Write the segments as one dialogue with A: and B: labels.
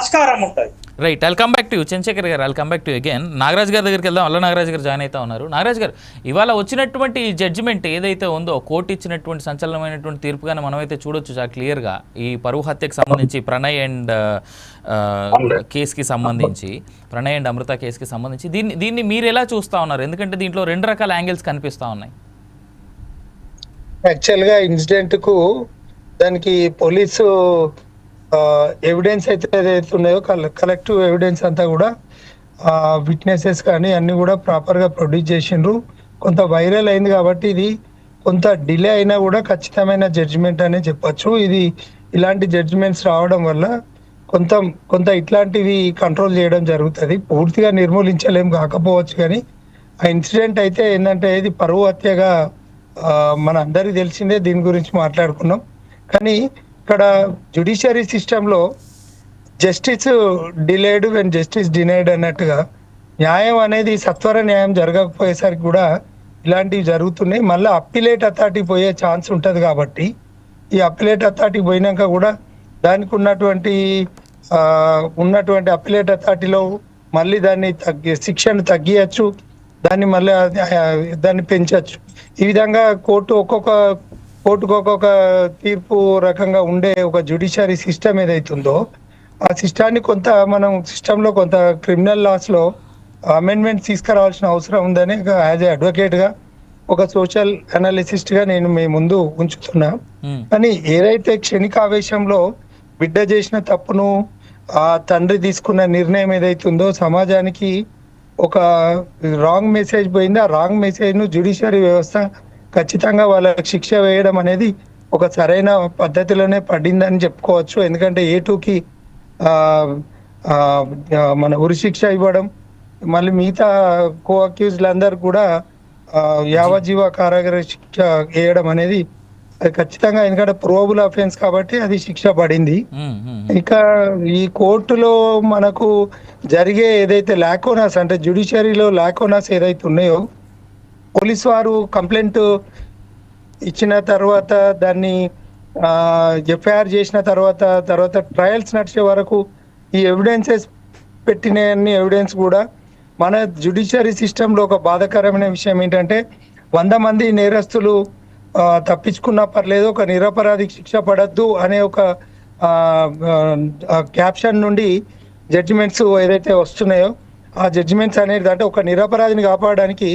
A: ఆస్కారం ఉంటుంది.
B: Right, I'll come back to you Chandrashekar garu. I'll come back to you again. Nagaraj గారి దగ్గరికి వెళ్దాం. అల్ల నాగరాజ్ గారు జాయిన్ అవుతా ఉన్నారు. నాగరాజ్ గారు, ఇవాళ వచ్చినటువంటి జడ్జిమెంట్ ఏదైతే ఉందో, కోర్టు ఇచ్చినటువంటి సంచలనమైనటువంటి తీర్పుగానే మనమైతే చూడొచ్చు చాలా క్లియర్గా. ఈ పరువు హత్యకు సంబంధించి ప్రణయ్ అండ్ కేసుకి సంబంధించి, ప్రణయ్ అండ్ అమృత కేసుకి సంబంధించి దీన్ని మీరు ఎలా చూస్తూ ఉన్నారు? ఎందుకంటే దీంట్లో రెండు రకాల యాంగిల్స్ కనిపిస్తూ ఉన్నాయి.
C: యాక్చువల్గా ఇన్సిడెంట్కు దానికి పోలీసు ఎవిడెన్స్ అయితే ఏదైతే ఉన్నాయో కలెక్టివ్ ఎవిడెన్స్ అంతా కూడా విట్నెసెస్ కానీ అన్ని కూడా ప్రాపర్గా ప్రొడ్యూస్ చేసిండ్రు. కొంత వైరల్ అయింది కాబట్టి ఇది కొంత డిలే అయినా కూడా ఖచ్చితమైన జడ్జిమెంట్ అనే చెప్పచ్చు. ఇది ఇలాంటి జడ్జిమెంట్స్ రావడం వల్ల కొంత ఇట్లాంటివి కంట్రోల్ చేయడం జరుగుతుంది. పూర్తిగా నిర్మూలించలేం కాకపోవచ్చు, కానీ ఆ ఇన్సిడెంట్ అయితే ఏంటంటే ఇది పరువు హత్యగా మన అందరికీ తెలిసిందే. దీని గురించి మాట్లాడుకున్నాం. కానీ ఇక్కడ జ్యుడిషియరీ సిస్టంలో justice delayed when justice denied అన్నట్టుగా న్యాయం అనేది సత్వర న్యాయం జరగకపోయేసరికి కూడా ఇలాంటివి జరుగుతున్నాయి. మళ్ళీ అప్పిలేట్ అథారిటీ పోయే ఛాన్స్ ఉంటుంది కాబట్టి ఈ అప్పిలేట్ అథారిటీ పోయినాక కూడా దానికి ఉన్నటువంటి అప్పిలేట్ అథారిటీలో మళ్ళీ దాన్ని శిక్షను తగ్గియచ్చు, దాన్ని పెంచవచ్చు. ఈ విధంగా కోర్టుకు ఒక్కొక్క తీర్పు రకంగా ఉండే ఒక జ్యుడిషియరీ సిస్టమ్ ఏదైతుందో ఆ సిస్టాన్ని మనం సిస్టంలో కొంత క్రిమినల్ లాస్లో అమెండ్మెంట్ తీసుకురావాల్సిన అవసరం ఉందని యాజ్ ఏ అడ్వకేట్గా, ఒక సోషల్ అనాలిసిస్ట్గా నేను మీ ముందు ఉంచుతున్నా. కానీ ఏదైతే క్షణికావేశంలో బిడ్డ చేసిన తప్పును ఆ తండ్రి తీసుకున్న నిర్ణయం ఏదైతుందో సమాజానికి ఒక రాంగ్ మెసేజ్ పోయింది. ఆ రాంగ్ మెసేజ్ను జ్యుడిషియరీ వ్యవస్థ ఖచ్చితంగా వాళ్ళకి శిక్ష వేయడం అనేది ఒక సరైన పద్ధతిలోనే పడిందని చెప్పుకోవచ్చు. ఎందుకంటే A2కి మన ఉరి శిక్ష ఇవ్వడం, మళ్ళీ మిగతా కో అక్యూజ్లందరూ కూడా యావజ్జీవ కారాగార శిక్ష వేయడం అనేది అది ఖచ్చితంగా, ఎందుకంటే ప్రోబుల్ అఫెన్స్ కాబట్టి అది శిక్ష పడింది. ఇక ఈ కోర్టులో మనకు జరిగే ఏదైతే లాకోనాస్ అంటే జ్యుడిషియరీలో లాకోనాస్ ఏదైతే ఉన్నాయో, పోలీసు వారు కంప్లైంట్ ఇచ్చిన తర్వాత దాన్ని ఎఫ్ఐఆర్ చేసిన తర్వాత ట్రయల్స్ నడిచే వరకు ఈ ఎవిడెన్సెస్ పెట్టిన ఎవిడెన్స్ కూడా మన జ్యుడిషియరీ సిస్టంలో ఒక బాధాకరమైన విషయం ఏంటంటే 100 మంది నేరస్తులు తప్పించుకున్నా పర్లేదు, ఒక నిరపరాధికి శిక్ష పడద్దు అనే ఒక క్యాప్షన్ నుండి జడ్జిమెంట్స్ ఏదైతే వస్తున్నాయో ఆ జడ్జిమెంట్స్ అనేది అంటే ఒక నిరపరాధిని కాపాడడానికి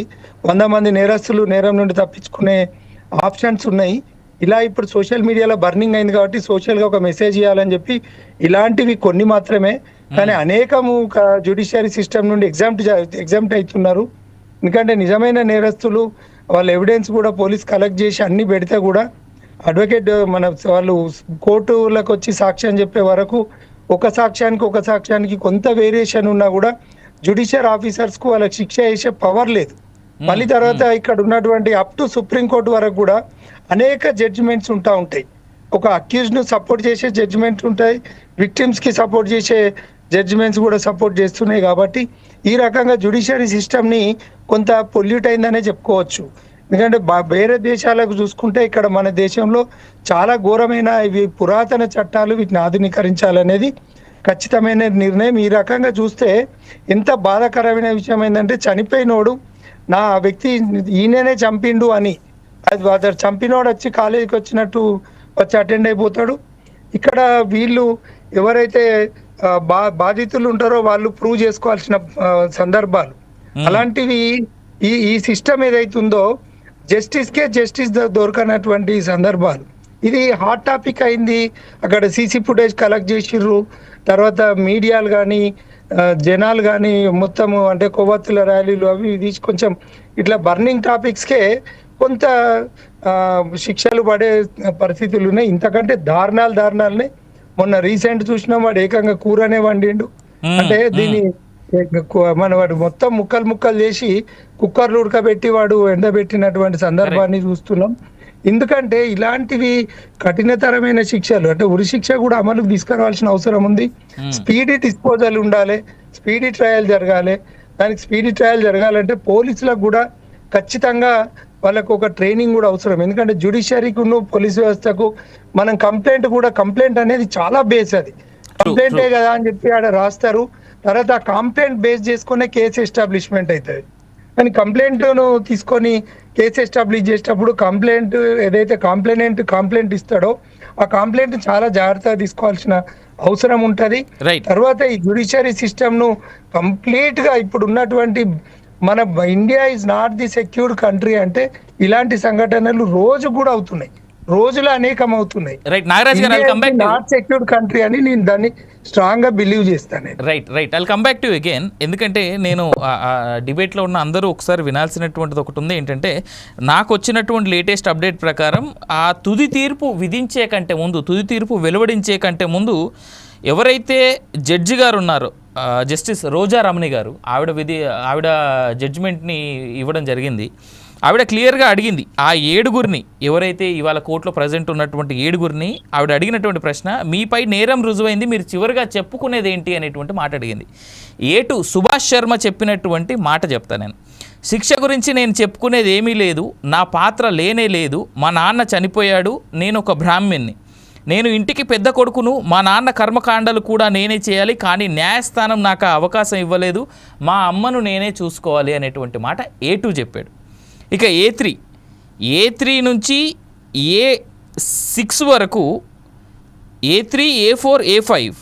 C: 100 మంది నేరస్తులు నేరం నుండి తప్పించుకునే ఆప్షన్స్ ఉన్నాయి. ఇలా ఇప్పుడు సోషల్ మీడియాలో బర్నింగ్ అయింది కాబట్టి సోషల్గా ఒక మెసేజ్ ఇవ్వాలని చెప్పి ఇలాంటివి కొన్ని మాత్రమే, కానీ అనేకము జ్యుడిషియరీ సిస్టమ్ నుండి ఎగ్జామ్ట్ అవుతున్నారు. ఎందుకంటే నిజమైన నేరస్తులు వాళ్ళ ఎవిడెన్స్ కూడా పోలీస్ కలెక్ట్ చేసి అన్ని పెడితే కూడా అడ్వకేట్ వాళ్ళు కోర్టులకు వచ్చి సాక్ష్యం చెప్పే వరకు ఒక సాక్ష్యానికి కొంత వేరియేషన్ ఉన్నా కూడా జ్యుడిషియల్ ఆఫీసర్స్కు వాళ్ళకి శిక్ష వేసే పవర్ లేదు. మళ్ళీ తర్వాత ఇక్కడ ఉన్నటువంటి అప్ టు సుప్రీంకోర్టు వరకు కూడా అనేక జడ్జిమెంట్స్ ఉంటాయి. ఒక అక్యూజ్ను సపోర్ట్ చేసే జడ్జిమెంట్ ఉంటాయి, విక్టిమ్స్కి సపోర్ట్ చేసే జడ్జిమెంట్స్ కూడా సపోర్ట్ చేస్తున్నాయి. కాబట్టి ఈ రకంగా జ్యుడిషియరీ సిస్టమ్ని కొంత పొల్యూట్ అయిందనే చెప్పుకోవచ్చు. ఎందుకంటే వేరే దేశాలకు చూసుకుంటే ఇక్కడ మన దేశంలో చాలా ఘోరమైన ఇవి పురాతన చట్టాలు, వీటిని ఆధునీకరించాలనేది ఖచ్చితమైన నిర్ణయం. ఈ రకంగా చూస్తే ఎంత బాధాకరమైన విషయం ఏంటంటే చనిపోయినోడు నా వ్యక్తి ఈయననే చంపిండు అని, అది చంపినోడు వచ్చి కాలేజీకి వచ్చినట్టు వచ్చి అటెండ్ అయిపోతాడు. ఇక్కడ వీళ్ళు ఎవరైతే బాధితులు ఉంటారో వాళ్ళు ప్రూవ్ చేసుకోవాల్సిన సందర్భాలు అలాంటివి ఈ సిస్టమ్ ఏదైతుందో జస్టిస్ దొరకనటువంటి సందర్భాలు. ఇది హాట్ టాపిక్ అయింది. అక్కడ సీసీ ఫుటేజ్ కలెక్ట్ చేసిర్రు, తర్వాత మీడియాలు కానీ జనాలు కానీ మొత్తము అంటే కొవ్వొత్తుల ర్యాలీలు అవి తీసి కొంచెం ఇట్లా బర్నింగ్ టాపిక్స్కే కొంత శిక్షలు పడే పరిస్థితులు ఉన్నాయి. ఇంతకంటే దారుణాలనే మొన్న రీసెంట్ చూసినాం, వాడు ఏకంగా కూరనే వండిండు. అంటే దీన్ని వాడు మొత్తం ముక్కలు చేసి కుక్కర్లు ఉడకబెట్టి వాడు ఎండబెట్టినటువంటి సందర్భాన్ని చూస్తున్నాం. ఎందుకంటే ఇలాంటివి కఠినతరమైన శిక్షలు అంటే ఉరి శిక్ష కూడా అమలుకు తీసుకురావాల్సిన అవసరం ఉంది. స్పీడీ డిస్పోజల్ ఉండాలి, స్పీడీ ట్రయల్ జరగాలి. దానికి స్పీడీ ట్రయల్ జరగాలంటే పోలీసులకు కూడా ఖచ్చితంగా వాళ్ళకు ఒక ట్రైనింగ్ కూడా అవసరం. ఎందుకంటే జ్యుడిషియరీకి పోలీస్ వ్యవస్థకు మనం కంప్లైంట్ అనేది చాలా బేస్. అది కంప్లైంటే కదా అని చెప్పి ఆడ రాస్తారు. తర్వాత ఆ కంప్లైంట్ బేస్ చేసుకునే కేసు ఎస్టాబ్లిష్మెంట్ అవుతుంది. కానీ కంప్లైంట్ తీసుకొని కేసు ఎస్టాబ్లిష్ చేసేటప్పుడు కంప్లైంట్ ఏదైతే కంప్లైంట్ ఇస్తాడో ఆ కంప్లైంట్ చాలా జాగ్రత్తగా తీసుకోవాల్సిన అవసరం ఉంటుంది. తర్వాత ఈ జ్యుడిషియరీ సిస్టమ్ ను కంప్లీట్ గా ఇప్పుడు ఉన్నటువంటి మన India is not the secured country అంటే ఇలాంటి సంఘటనలు రోజు కూడా అవుతున్నాయి, రోజులు అనేకం అవుతున్నాయి. నాట్ సెక్యూర్డ్ కంట్రీ అని నేను దాన్ని స్ట్రాంగ్ గా బిలీవ్ చేస్తాను.
B: Right I'll come back to again. ఎందుకంటే నేను డిబేట్లో ఉన్న అందరూ ఒకసారి వినాల్సినటువంటిది ఒకటి ఉంది. ఏంటంటే నాకు వచ్చినటువంటి లేటెస్ట్ అప్డేట్ ప్రకారం ఆ తుది తీర్పు విధించే కంటే ముందు, తుది తీర్పు వెలువడించే కంటే ముందు ఎవరైతే జడ్జి గారు ఉన్నారో జస్టిస్ రోజా రమణి గారు, ఆవిడ జడ్జిమెంట్ని ఇవ్వడం జరిగింది. ఆవిడ క్లియర్గా అడిగింది ఆ 7గురిని, ఎవరైతే ఇవాళ కోర్టులో ప్రజెంట్ ఉన్నటువంటి 7గురిని ఆవిడ అడిగినటువంటి ప్రశ్న, మీపై నేరం రుజువైంది, మీరు చివరిగా చెప్పుకునేది ఏంటి అనేటువంటి మాట అడిగింది. ఏటు సుభాష్ శర్మ చెప్పినటువంటి మాట చెప్తాను నేను. శిక్ష గురించి నేను చెప్పుకునేది ఏమీ లేదు, నా పాత్ర లేనే లేదు, మా నాన్న చనిపోయాడు, నేను ఒక బ్రాహ్మణ్ణి, నేను ఇంటికి పెద్ద కొడుకును, మా నాన్న కర్మకాండలు కూడా నేనే చేయాలి, కానీ న్యాయస్థానం నాకు అవకాశం ఇవ్వలేదు, మా అమ్మను నేనే చూసుకోవాలి అనేటువంటి మాట A2 చెప్పాడు. ఇక A3 నుంచి A6 వరకు A3, A4, A5